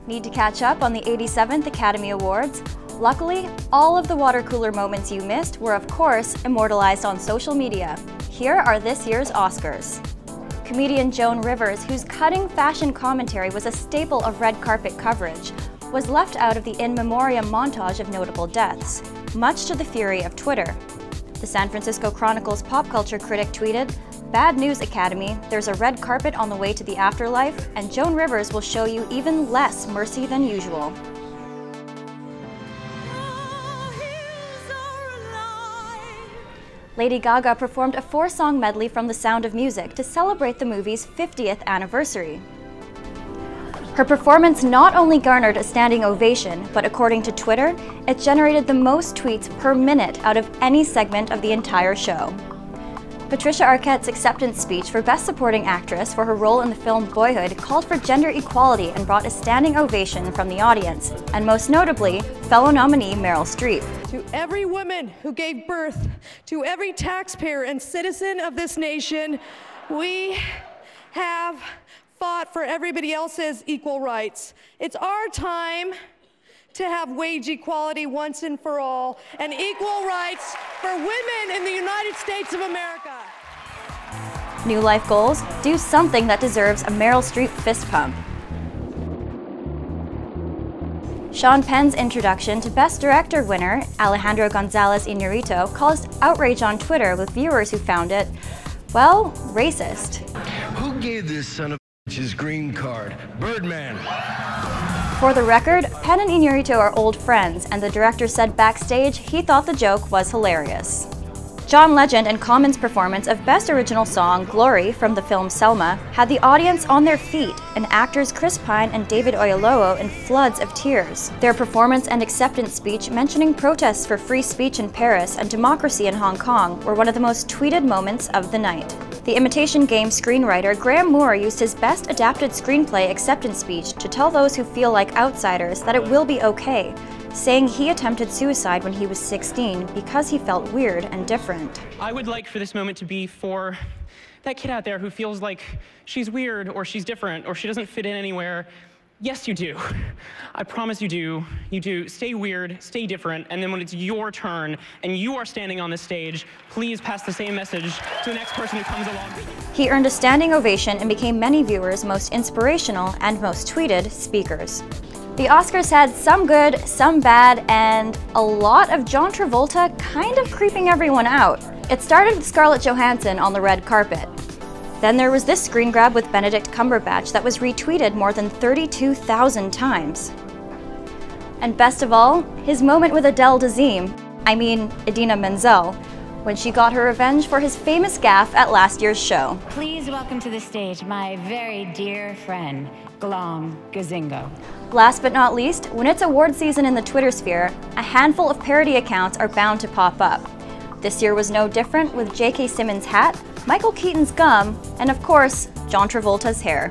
Need to catch up on the 87th Academy Awards? Luckily, all of the water cooler moments you missed were, of course, immortalized on social media. Here are this year's Oscars. Comedian Joan Rivers, whose cutting fashion commentary was a staple of red carpet coverage, was left out of the in memoriam montage of notable deaths, much to the fury of Twitter. The San Francisco Chronicle's pop culture critic tweeted, "Bad news, Academy, there's a red carpet on the way to the afterlife, and Joan Rivers will show you even less mercy than usual." Lady Gaga performed a 4-song medley from The Sound of Music to celebrate the movie's 50th anniversary. Her performance not only garnered a standing ovation, but according to Twitter, it generated the most tweets per minute out of any segment of the entire show. Patricia Arquette's acceptance speech for Best Supporting Actress for her role in the film Boyhood called for gender equality and brought a standing ovation from the audience, and most notably, fellow nominee Meryl Streep. To every woman who gave birth, to every taxpayer and citizen of this nation, we have fought for everybody else's equal rights. It's our time to have wage equality once and for all, and equal rights for women in the United States of America. New life goals: do something that deserves a Meryl Streep fist pump. Sean Penn's introduction to Best Director winner Alejandro González Iñárritu caused outrage on Twitter, with viewers who found it, well, racist. Who gave this son of a bitch his green card? Birdman. For the record, Penn and Iñárritu are old friends, and the director said backstage he thought the joke was hilarious. John Legend and Common's performance of Best Original Song, Glory, from the film Selma, had the audience on their feet, and actors Chris Pine and David Oyelowo in floods of tears. Their performance and acceptance speech mentioning protests for free speech in Paris and democracy in Hong Kong were one of the most tweeted moments of the night. The Imitation Game screenwriter Graham Moore used his Best Adapted Screenplay acceptance speech to tell those who feel like outsiders that it will be okay, saying he attempted suicide when he was 16 because he felt weird and different. I would like for this moment to be for that kid out there who feels like she's weird or she's different or she doesn't fit in anywhere. Yes, you do. I promise you do. You do. Stay weird, stay different, and then when it's your turn and you are standing on the stage, please pass the same message to the next person who comes along. He earned a standing ovation and became many viewers' most inspirational and most tweeted speakers. The Oscars had some good, some bad, and a lot of John Travolta kind of creeping everyone out. It started with Scarlett Johansson on the red carpet. Then there was this screen grab with Benedict Cumberbatch that was retweeted more than 32,000 times. And best of all, his moment with Adele Dazeem, Idina Menzel, when she got her revenge for his famous gaffe at last year's show. Please welcome to the stage my very dear friend, Glom Gazingo. Last but not least, when it's award season in the Twitter sphere, a handful of parody accounts are bound to pop up. This year was no different, with J.K. Simmons' hat, Michael Keaton's gum, and of course, John Travolta's hair.